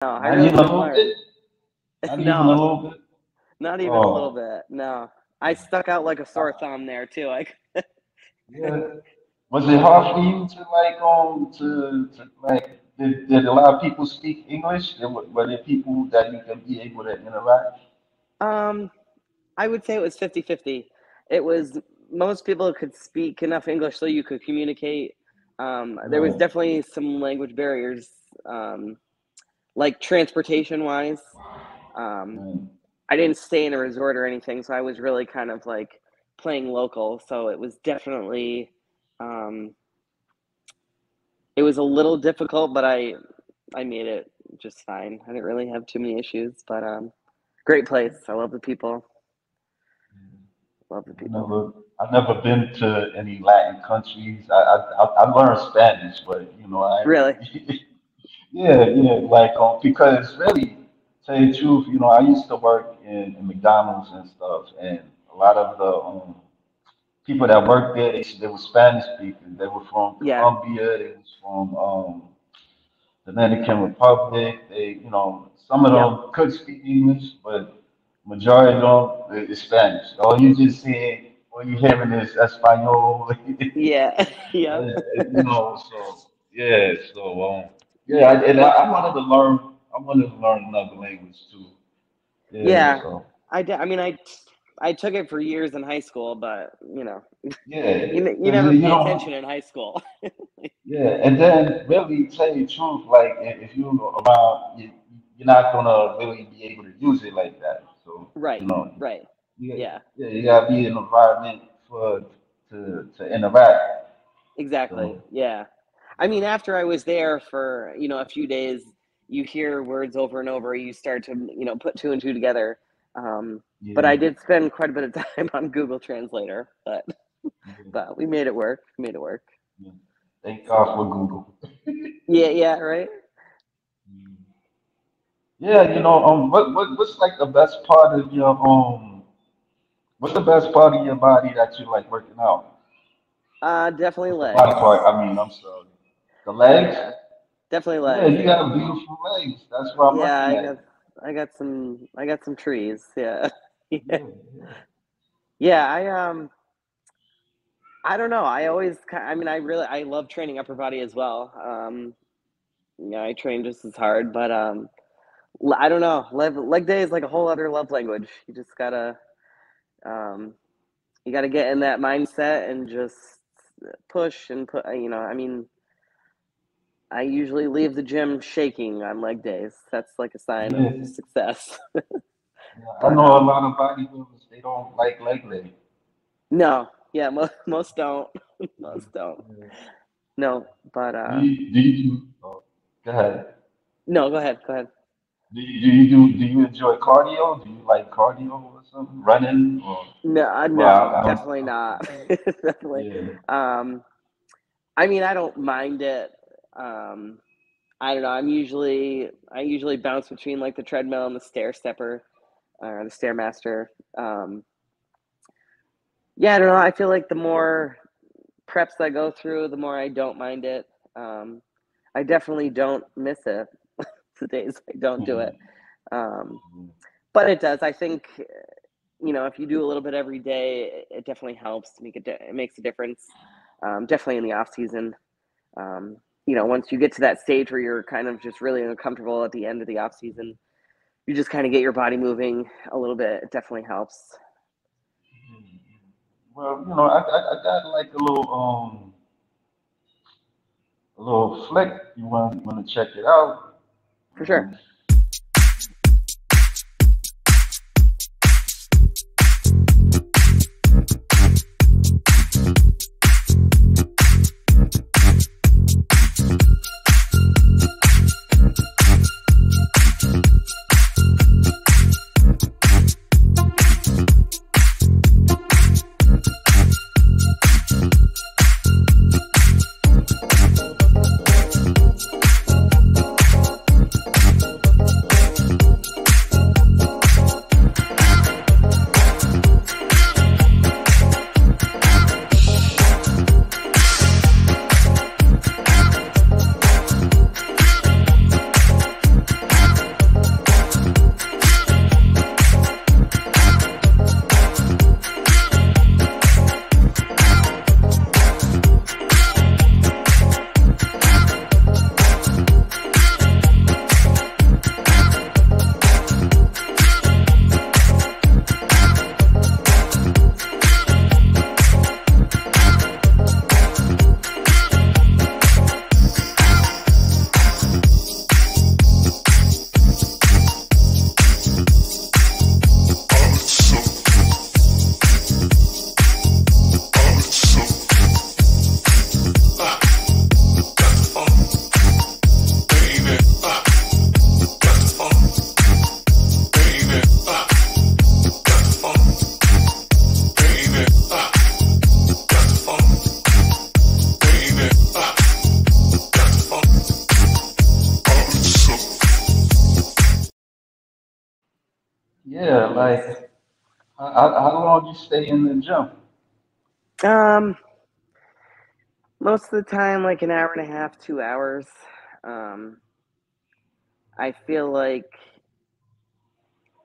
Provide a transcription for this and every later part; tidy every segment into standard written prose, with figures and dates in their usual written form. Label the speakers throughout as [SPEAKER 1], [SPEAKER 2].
[SPEAKER 1] No, I
[SPEAKER 2] Not
[SPEAKER 1] really
[SPEAKER 2] even a
[SPEAKER 1] want to
[SPEAKER 2] little
[SPEAKER 1] learn.
[SPEAKER 2] bit. Not even a
[SPEAKER 1] No,
[SPEAKER 2] little bit.
[SPEAKER 1] not even a little
[SPEAKER 2] Oh,
[SPEAKER 1] bit. No, I stuck out like a sore
[SPEAKER 2] uh,
[SPEAKER 1] thumb there too. Like,
[SPEAKER 2] yeah. Was it hard for you to to like did a lot of people speak English? Were there people that you can be able to interact?
[SPEAKER 1] um, I would say it was 50-50. It was most people could speak enough English so you could communicate. There was
[SPEAKER 2] Right.
[SPEAKER 1] definitely some language barriers, um, like transportation wise. Um,
[SPEAKER 2] Right.
[SPEAKER 1] I didn't stay in a resort or anything, so I was really kind of like playing local. So it was definitely, um, it was a little difficult, but I made it just fine. I didn't really have too many issues, but great place. I love the people. Love the
[SPEAKER 2] I
[SPEAKER 1] people.
[SPEAKER 2] never I never been to any Latin countries. I learned Spanish, but I ain't
[SPEAKER 1] Really?
[SPEAKER 2] really. Yeah, yeah, like because really, tell you the truth, I used to work in McDonald's and stuff, and a lot of the people that worked there, they were Spanish speakers. They were from
[SPEAKER 1] Yeah.
[SPEAKER 2] Colombia. They was from Dominican Republic. Some of
[SPEAKER 1] Yep.
[SPEAKER 2] them could speak English, but majority of them is Spanish. All you just see, all you hearing is Espanol.
[SPEAKER 1] Yeah. Yep.
[SPEAKER 2] So yeah, yeah,
[SPEAKER 1] Yeah. Well,
[SPEAKER 2] I wanted to learn. I wanted to learn another language too. Yeah,
[SPEAKER 1] yeah.
[SPEAKER 2] so
[SPEAKER 1] I did. I mean, I took it for years in high school, but
[SPEAKER 2] yeah,
[SPEAKER 1] you
[SPEAKER 2] because
[SPEAKER 1] never
[SPEAKER 2] you
[SPEAKER 1] pay attention
[SPEAKER 2] don't.
[SPEAKER 1] in high school.
[SPEAKER 2] Yeah, and then really tell you the truth, like if you around, you're not gonna really be able to use it like that. So
[SPEAKER 1] Right. Right. Yeah.
[SPEAKER 2] yeah, you gotta be in an environment for to interact.
[SPEAKER 1] Exactly.
[SPEAKER 2] So
[SPEAKER 1] Yeah. I mean, after I was there for, a few days, you hear words over and over, you start to, put two and two together. But
[SPEAKER 2] yeah,
[SPEAKER 1] I did spend quite a bit of time on Google Translator, but
[SPEAKER 2] yeah,
[SPEAKER 1] we made it work. Made it work.
[SPEAKER 2] yeah. Thank God
[SPEAKER 1] So,
[SPEAKER 2] for Google.
[SPEAKER 1] yeah, yeah, right?
[SPEAKER 2] Yeah, what's like the best part of your what's the best part of your body that you like working out?
[SPEAKER 1] Definitely
[SPEAKER 2] What's the body
[SPEAKER 1] legs.
[SPEAKER 2] part? I mean, I'm sorry. The legs?
[SPEAKER 1] Yeah. Definitely
[SPEAKER 2] Yeah,
[SPEAKER 1] legs,
[SPEAKER 2] you
[SPEAKER 1] yeah.
[SPEAKER 2] got beautiful legs. That's what I'm
[SPEAKER 1] Yeah,
[SPEAKER 2] looking at.
[SPEAKER 1] I got some trees, yeah. Yeah.
[SPEAKER 2] Yeah, yeah.
[SPEAKER 1] Yeah, I don't know. I mean, I love training upper body as well. Yeah, I train just as hard, but I don't know. Leg day is like a whole other love language. Um, you gotta get in that mindset and just push and put. I mean, I usually leave the gym shaking on leg days. That's like a sign of
[SPEAKER 2] Yeah.
[SPEAKER 1] success.
[SPEAKER 2] Yeah, I
[SPEAKER 1] But
[SPEAKER 2] know a lot of bodybuilders, they don't like leg day.
[SPEAKER 1] no, yeah, most don't. Most don't.
[SPEAKER 2] Yeah.
[SPEAKER 1] No, but
[SPEAKER 2] Oh, go ahead.
[SPEAKER 1] no. Go ahead. Go ahead.
[SPEAKER 2] Do you enjoy cardio? Do you like cardio or something? Running or
[SPEAKER 1] No,
[SPEAKER 2] well,
[SPEAKER 1] no,
[SPEAKER 2] I don't.
[SPEAKER 1] definitely not. Definitely.
[SPEAKER 2] Yeah.
[SPEAKER 1] Um, I mean, I don't mind it. Um, I don't know. I usually bounce between like the treadmill and the stair stepper or the stairmaster. Um, yeah, I don't know. I feel like the more preps I go through, the more I don't mind it. Um, I definitely don't miss it the days I don't do it. Um, but it does. I think if you do a little bit every day, it definitely helps to it makes a difference. Definitely in the off season. Um, once you get to that stage where you're kind of just really uncomfortable at the end of the off season, you just kind of get your body moving a little bit. It definitely helps
[SPEAKER 2] Well, I got like a little flick. You want to check it out?
[SPEAKER 1] for sure.
[SPEAKER 2] Um, Yeah, like
[SPEAKER 1] Yes.
[SPEAKER 2] how long you stay in the gym?
[SPEAKER 1] Um, Most of the time, like an hour and a half, 2 hours. Um, I feel like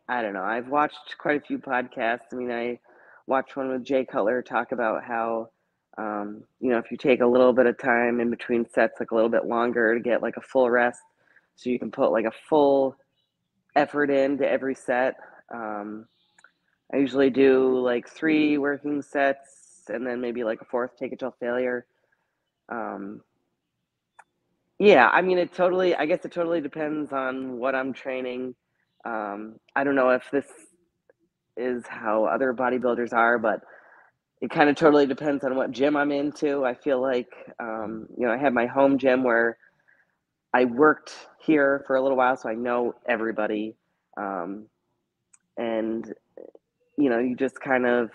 [SPEAKER 1] I don't know. I've watched quite a few podcasts. I mean, I watched one with Jay Cutler talk about how, if you take a little bit of time in between sets, like a little bit longer to get like a full rest, so you can put like a full effort into every set. Um, I usually do like three working sets and then maybe like a fourth take it till failure. Um, yeah, I mean, I guess it totally depends on what I'm training. I don't know if this is how other bodybuilders are, but it kind of totally depends on what gym I'm into. I feel like, I have my home gym where I worked here for a little while, so I know everybody. Um, and, you just kind of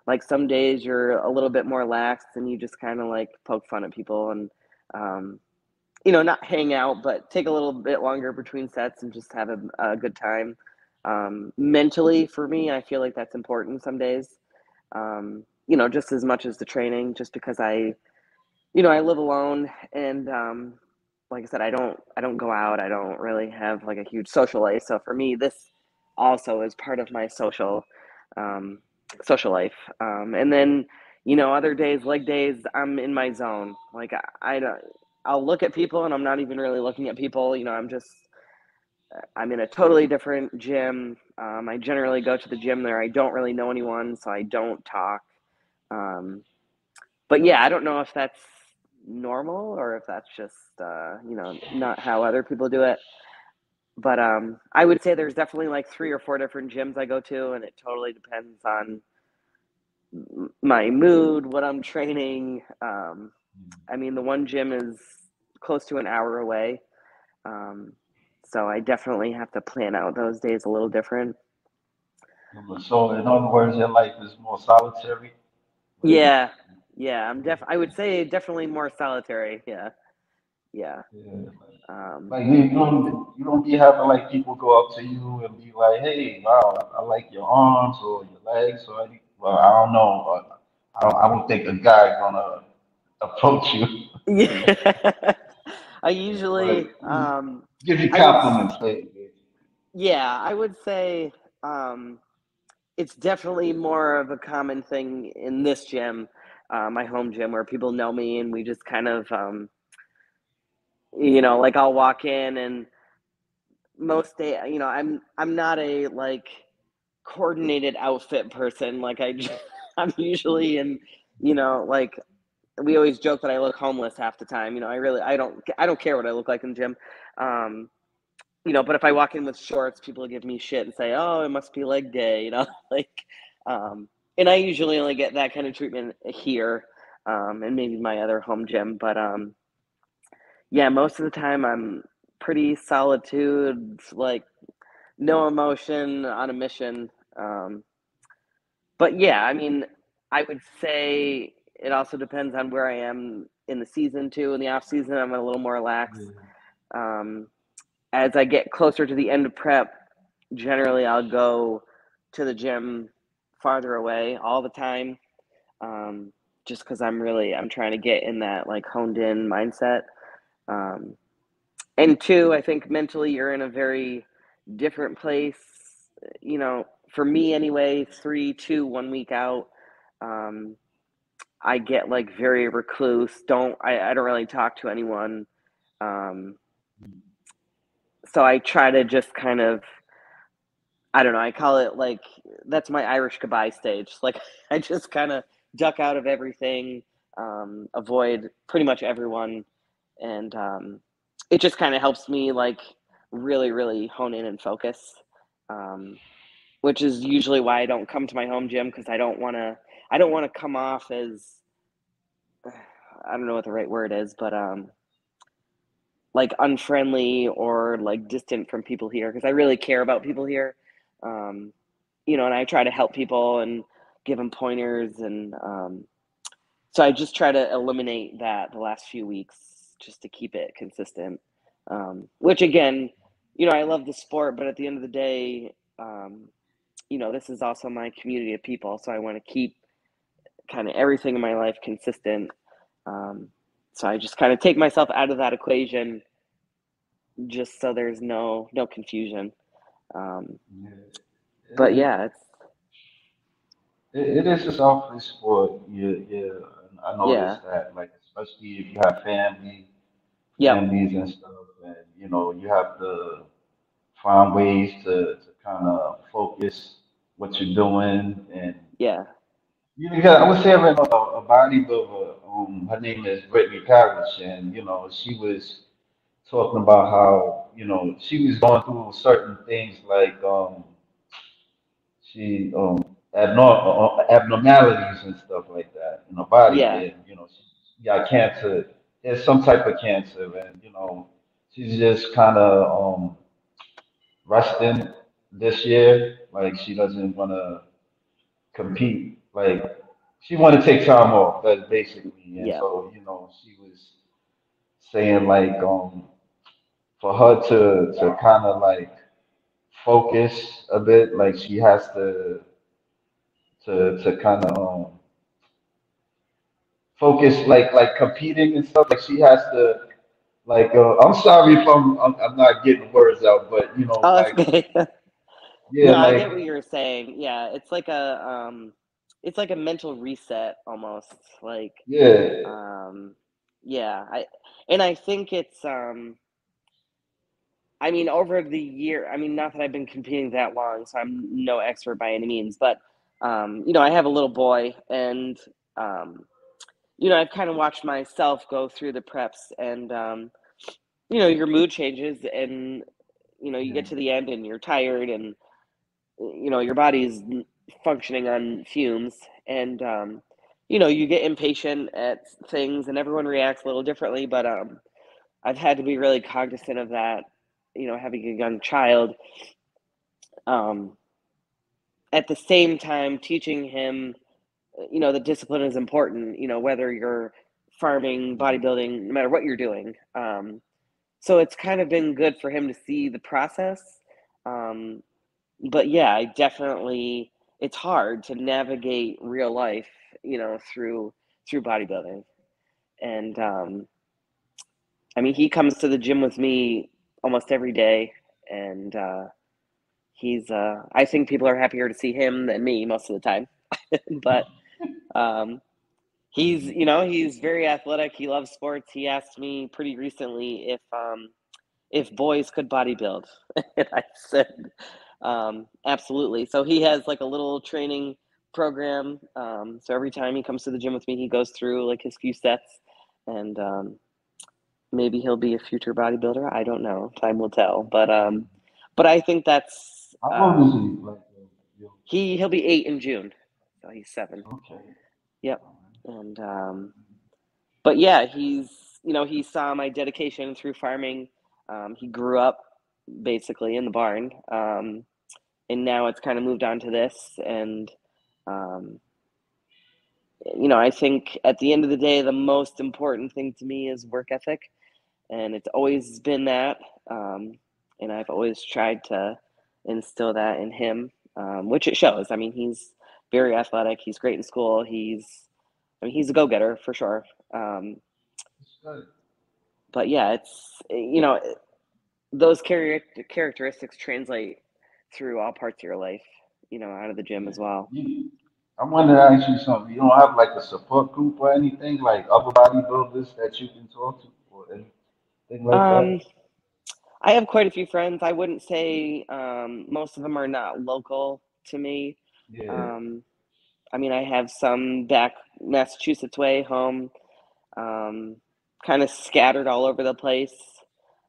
[SPEAKER 1] like some days you're a little bit more lax and you just kind of like poke fun at people and, um, not hang out, but take a little bit longer between sets and just have a good time. Mentally, for me, I feel like that's important some days. Just as much as the training, just because I live alone and like I said, I don't go out. I don't really have like a huge social life. So for me, this also is part of my um, social life. And then other days, leg days, I'm in my zone. Like I don't. I'll look at people and I'm not even really looking at people. I'm in a totally different gym. I generally go to the gym there. I don't really know anyone, so I don't talk. Um, but yeah, I don't know if that's normal or if that's just not how other people do it. But I would say there's definitely like three or four different gyms I go to, and it totally depends on my mood, what I'm training. I mean, the one gym is close to an hour away, um, so I definitely have to plan out those days a little different.
[SPEAKER 2] So in other words, your life is more solitary. Like,
[SPEAKER 1] Yeah, yeah, I would say definitely more solitary. Yeah, yeah.
[SPEAKER 2] yeah,
[SPEAKER 1] Um,
[SPEAKER 2] like you don't be having like people go up to you and be like, hey, wow, I like your arms or your legs or any, well, I don't know. I don't think a guy gonna approach you.
[SPEAKER 1] yeah, I
[SPEAKER 2] But
[SPEAKER 1] usually,
[SPEAKER 2] give you
[SPEAKER 1] I would,
[SPEAKER 2] compliments, hey.
[SPEAKER 1] yeah, I would say, it's definitely more of a common thing in this gym, my home gym, where people know me and we just kind of, like I'll walk in and most day, I'm not a like coordinated outfit person. Like I'm usually in, like we always joke that I look homeless half the time. I don't care what I look like in the gym. Um, but if I walk in with shorts, people give me shit and say, "Oh, it must be leg day," like, um, and I usually only get that kind of treatment here, and maybe my other home gym. But yeah, most of the time I'm pretty solitude, like no emotion, on a mission. Um, but yeah, I mean, I would say it also depends on where I am in the season too. In the off season, I'm a little more lax. Um, as I get closer to the end of prep, generally I'll go to the gym farther away all the time, um, just because I'm trying to get in that like honed in mindset. Um, and two, I think mentally you're in a very different place. For me anyway, 3, 2, 1 week out. Um, I get like very recluse. I don't really talk to anyone. Um, so I try to just kind of, I don't know. I call it like that's my Irish goodbye stage. Like I just kind of duck out of everything, avoid pretty much everyone, and it just kind of helps me like really, really hone in and focus. Um, which is usually why I don't come to my home gym because I don't want to. I don't want to come off as I don't know what the right word is, but like unfriendly or like distant from people here because I really care about people here. Um, and I try to help people and give them pointers. And so I just try to eliminate that the last few weeks just to keep it consistent. Which again, I love the sport, but at the end of the day, this is also my community of people, so I want to keep kind of everything in my life consistent. Um, so I just kind of take myself out of that equation just so there's no confusion. Um,
[SPEAKER 2] Yeah.
[SPEAKER 1] but
[SPEAKER 2] It,
[SPEAKER 1] yeah, it's
[SPEAKER 2] it is a selfish sport. Yeah, yeah. And I
[SPEAKER 1] yeah,
[SPEAKER 2] noticed that, like, especially if you have
[SPEAKER 1] yep,
[SPEAKER 2] families and stuff, and you have to find ways to kind of focus what you're doing, and
[SPEAKER 1] yeah.
[SPEAKER 2] I was hearing a bodybuilder. Her name is Brittany Parrish, and she was talking about how she was going through certain things like she abnormalities and stuff like that in her body,
[SPEAKER 1] Yeah,
[SPEAKER 2] and she got cancer. There's some type of cancer, and she's just kind of resting this year. Like she doesn't want to compete. Like she want to take time off. That's basically, and
[SPEAKER 1] yeah.
[SPEAKER 2] so she was saying like for her to kind of like focus a bit, like she has to kind of focus like competing and stuff. Like she has to like I'm sorry if I'm not getting words out, but
[SPEAKER 1] Oh, that's
[SPEAKER 2] like
[SPEAKER 1] okay.
[SPEAKER 2] yeah,
[SPEAKER 1] No, I get what
[SPEAKER 2] like
[SPEAKER 1] you're saying. Yeah, it's like a mental reset almost. Like,
[SPEAKER 2] yeah,
[SPEAKER 1] um, yeah, I think it's I mean, over the year, I mean, not that I've been competing that long, so I'm no expert by any means, but I have a little boy, and um, I've kind of watched myself go through the preps, and your mood changes, and you
[SPEAKER 2] yeah,
[SPEAKER 1] get to the end, and you're tired, and your body's functioning on fumes, and you get impatient at things, and everyone reacts a little differently, but I've had to be really cognizant of that, having a young child. Um, at the same time, teaching him, the discipline is important, whether you're farming, bodybuilding, no matter what you're doing. So it's kind of been good for him to see the process. Um, but yeah, I definitely, it's hard to navigate real life, through bodybuilding. And I mean, he comes to the gym with me almost every day, and I think people are happier to see him than me most of the time. But um, he's very athletic. He loves sports. He asked me pretty recently if boys could bodybuild, and I said absolutely. So he has like a little training program. So every time he comes to the gym with me, he goes through like his few sets, and maybe he'll be a future bodybuilder. I don't know. Time will tell. But I think that's
[SPEAKER 2] how old is he? Like you
[SPEAKER 1] he'll be 8 in June, so he's 7.
[SPEAKER 2] okay?
[SPEAKER 1] Yep. And but yeah, he saw my dedication through farming. He grew up basically in the barn, and now it's kind of moved on to this. And um, I think at the end of the day, the most important thing to me is work ethic, and it's always been that. Um, and I've always tried to instill that in him, which it shows. I mean, he's very athletic. He's great in school. I mean, he's a go-getter for sure. Um,
[SPEAKER 2] It's good.
[SPEAKER 1] but yeah, it's those characteristics translate through all parts of your life. Out of the gym
[SPEAKER 2] Yeah.
[SPEAKER 1] as well.
[SPEAKER 2] I wanted to ask you something. You don't have like a support group or anything, like other bodybuilders that you can talk to or anything like that?
[SPEAKER 1] Um, I have quite a few friends. I wouldn't say most of them are not local to me.
[SPEAKER 2] Yeah,
[SPEAKER 1] Um, I mean, I have some back Massachusetts way home, um, kind of scattered all over the place.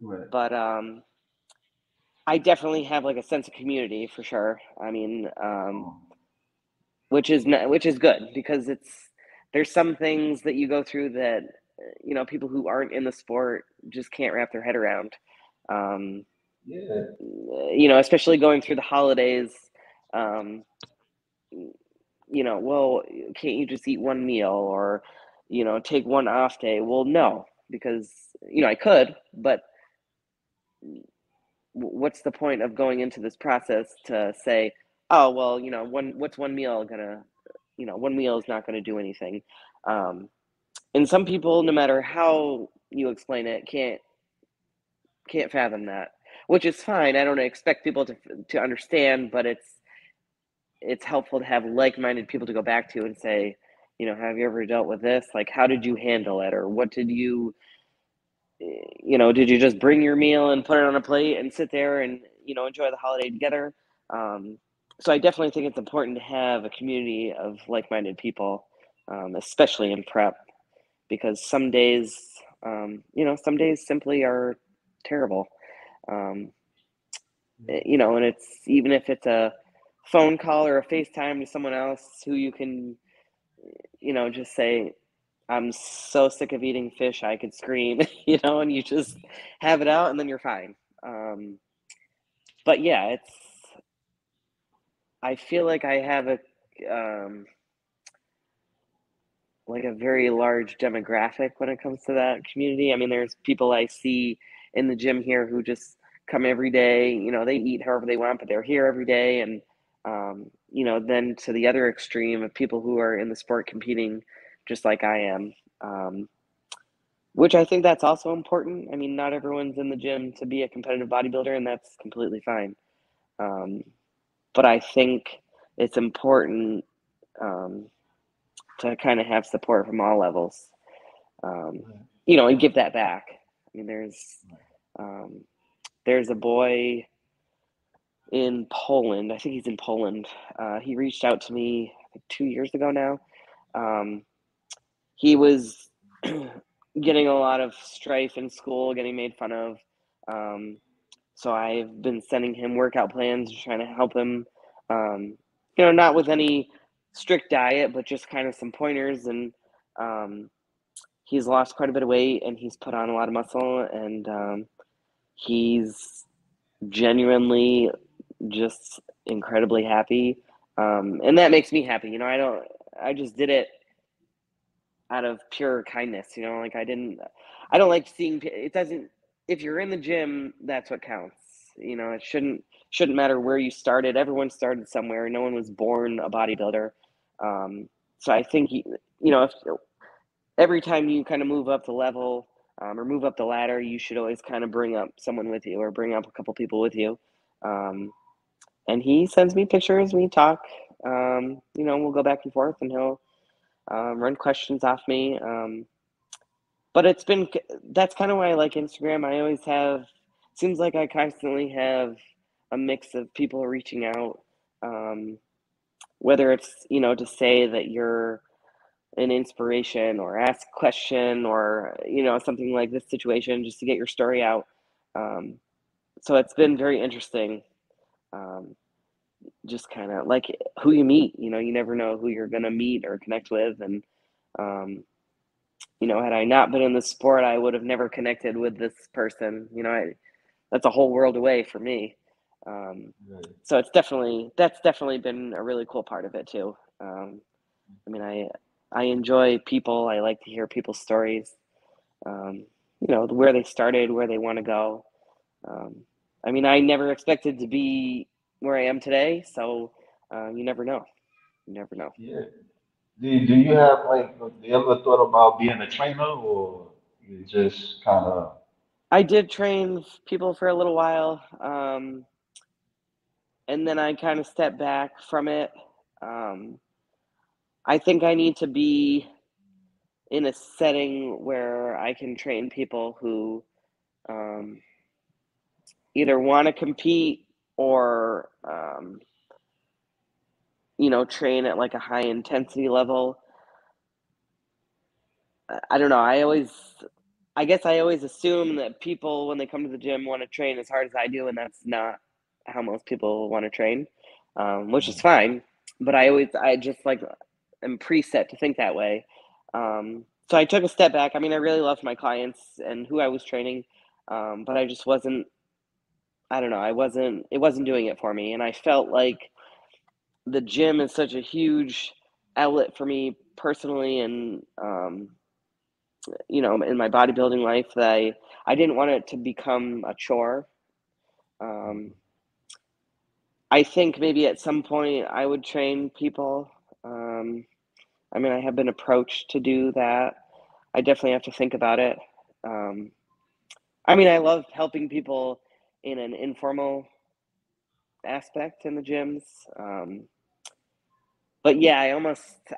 [SPEAKER 2] right.
[SPEAKER 1] But I definitely have like a sense of community for sure. I mean, which is good because there's some things that you go through that people who aren't in the sport just can't wrap their head around. Um,
[SPEAKER 2] Yeah,
[SPEAKER 1] especially going through the holidays. Um, well, can't you just eat one meal or take one off day? Well, no, because I could, but what's the point of going into this process to say, oh well, what's one meal gonna, one meal is not gonna do anything. Um, and some people, no matter how you explain it, can't fathom that, which is fine. I don't expect people to understand, but it's helpful to have like-minded people to go back to and say, have you ever dealt with this? Like, how did you handle it, or what did you, did you just bring your meal and put it on a plate and sit there and enjoy the holiday together? Um, so I definitely think it's important to have a community of like-minded people, especially in prep, because some days simply are terrible. Um, and it's even if it's a phone call or a FaceTime to someone else who you can, just say, I'm so sick of eating fish, I could scream, and you just have it out and then you're fine. But yeah, I feel like I have um, a very large demographic when it comes to that community. I mean, there's people I see in the gym here who just come every day. They eat however they want, but they're here every day. And then to the other extreme of people who are in the sport competing, just like I am. Which I think that's also important. I mean, not everyone's in the gym to be a competitive bodybuilder, and that's completely fine. Um, but I think it's important, um, to kind of have support from all levels, um,
[SPEAKER 2] Right.
[SPEAKER 1] and give that back. I mean, um, there's a boy in Poland. I think he's in Poland. He reached out to me, I think, 2 years ago now. Um, he was getting a lot of strife in school, getting made fun of. Um, so I've been sending him workout plans, trying to help him, not with any strict diet, but just kind of some pointers. And um, he's lost quite a bit of weight and he's put on a lot of muscle, and he's genuinely just incredibly happy. And that makes me happy. I just did it out of pure kindness, like I don't like seeing, it doesn't, if you're in the gym, that's what counts. It shouldn't matter where you started. Everyone started somewhere. No one was born a bodybuilder. Um, so I think, if every time you kind of move up the level, or move up the ladder, you should always kind of bring up someone with you or bring up a couple people with you. Um, and he sends me pictures, we talk, we'll go back and forth, and he'll run questions off me. But that's kind of why I like Instagram. I always have, seems like I constantly have a mix of people reaching out, um, whether it's, to say that you're an inspiration or ask a question or, something like this situation just to get your story out. Um, so it's been very interesting. Um, just kind of like who you meet, you never know who you're going to meet or connect with. And, um, had I not been in the sport, I would have never connected with this person. That's a whole world away for me. Um,
[SPEAKER 2] Right.
[SPEAKER 1] so that's definitely been a really cool part of it too. I mean, I enjoy people. I like to hear people's stories. Um, where they started, where they want to go. Um, I mean, I never expected to be where I am today. So you never know. You never know.
[SPEAKER 2] Yeah. Do you have like, do you ever thought about being a trainer, or you just kind of?
[SPEAKER 1] I did train people for a little while, and then I kind of stepped back from it. Um, I think I need to be in a setting where I can train people who um, either want to compete or train at like a high intensity level. I don't know. I guess I always assume that people, when they come to the gym, want to train as hard as I do, and that's not how most people want to train, which is fine. But I just like am preset to think that way. So I took a step back. I mean, I really loved my clients and who I was training, but I just wasn't. I don't know. I wasn't. It wasn't doing it for me, and I felt like the gym is such a huge outlet for me personally, and in my bodybuilding life, that I didn't want it to become a chore. Um, I think maybe at some point I would train people. Um, I mean, I have been approached to do that. I definitely have to think about it. Um, I mean, I love helping people in an informal aspect in the gyms. But yeah,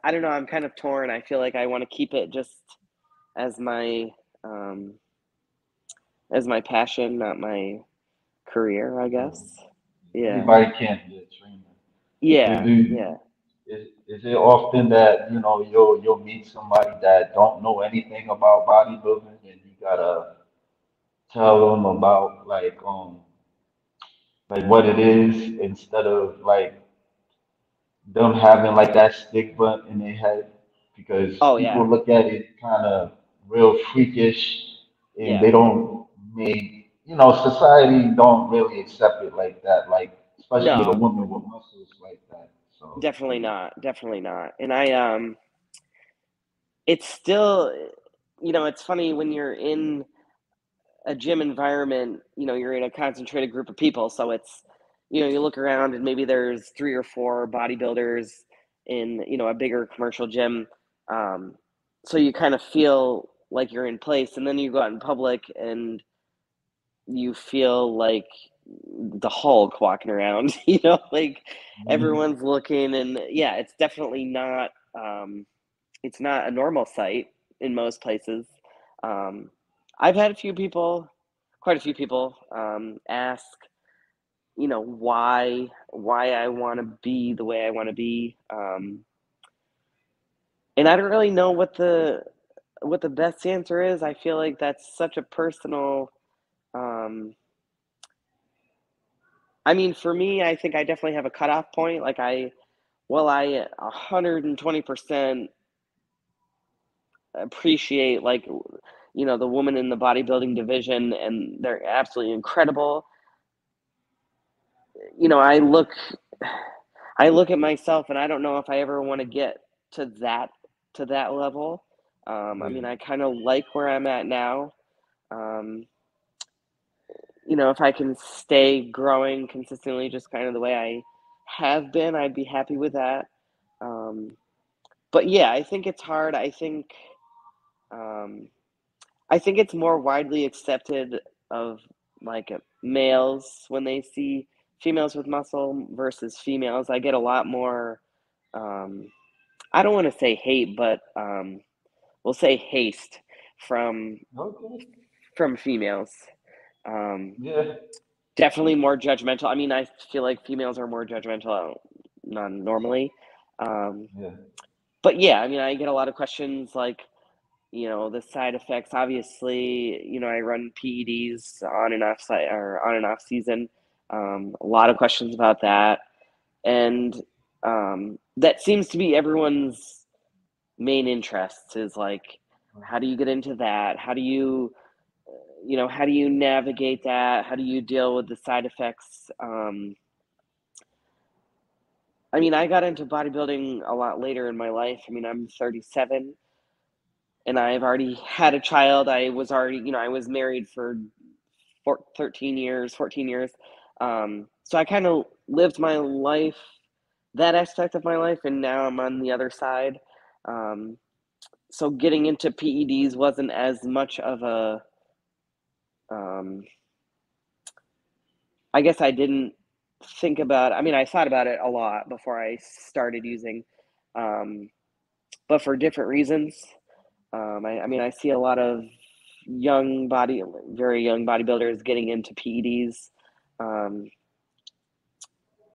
[SPEAKER 1] I don't know, I'm kind of torn. I feel like I want to keep it just as my, um, as my passion, not my career, I
[SPEAKER 2] So
[SPEAKER 1] guess. Yeah.
[SPEAKER 2] everybody can't be a trainer. So
[SPEAKER 1] Yeah. Yeah.
[SPEAKER 2] is it often that you'll meet somebody that don't know anything about bodybuilding and you gotta tell them about like what it is instead of like them having like that stigma in their head because
[SPEAKER 1] Oh,
[SPEAKER 2] people
[SPEAKER 1] yeah.
[SPEAKER 2] look at it kind of real freakish and
[SPEAKER 1] Yeah.
[SPEAKER 2] they don't may society don't really accept it like that like especially the
[SPEAKER 1] No,
[SPEAKER 2] woman with muscles like that so
[SPEAKER 1] definitely
[SPEAKER 2] yeah.
[SPEAKER 1] not. Definitely not. And it's still, it's funny when you're in a gym environment, you're in a concentrated group of people. So it's, you look around and maybe there's three or four bodybuilders in, a bigger commercial gym. Um, so you kind of feel like you're in place. And then you go out in public and you feel like the Hulk walking around, like
[SPEAKER 2] Mhm.
[SPEAKER 1] everyone's looking. And yeah, um, it's not a normal sight in most places. Um, I've had quite a few people, ask, why I want to be the way I want to be, and I don't really know what the best answer is. I feel like that's such a personal. Um, I mean, for me, I think I definitely have a cutoff point. Like I 120% appreciate like the woman in the bodybuilding division, and they're absolutely incredible. you know i look I look at myself and I don't know if I ever want to get to that level. I
[SPEAKER 2] Yeah.
[SPEAKER 1] mean, I kind of like where I'm at now. um, if I can stay growing consistently just kind of the way I have been, I'd be happy with that. um, but yeah, I think it's hard. Um, I think it's more widely accepted of like males when they see females with muscle versus females. I get a lot more. Um, I don't want to say hate, but we'll say haste from
[SPEAKER 2] Okay.
[SPEAKER 1] females. Um,
[SPEAKER 2] Yeah.
[SPEAKER 1] Definitely more judgmental. I mean, I feel like females are more judgmental non normally. Um,
[SPEAKER 2] Yeah.
[SPEAKER 1] but yeah, I mean, I get a lot of questions like, the side effects. Obviously, I run PEDs on and off site or on and off season. A lot of questions about that, and that seems to be everyone's main interests. Is like, how do you get into that? How do you navigate that? How do you deal with the side effects? I mean, I got into bodybuilding a lot later in my life. I mean, I'm 37 and I've already had a child. I was married for 13 years, 14 years. So I kind of lived my life, that aspect of my life, and now I'm on the other side. Um, so getting into PEDs wasn't as much of a, um, I guess I didn't think about, I mean, I thought about it a lot before I started using, um, but for different reasons. I mean, I see a lot of very young bodybuilders getting into PEDs.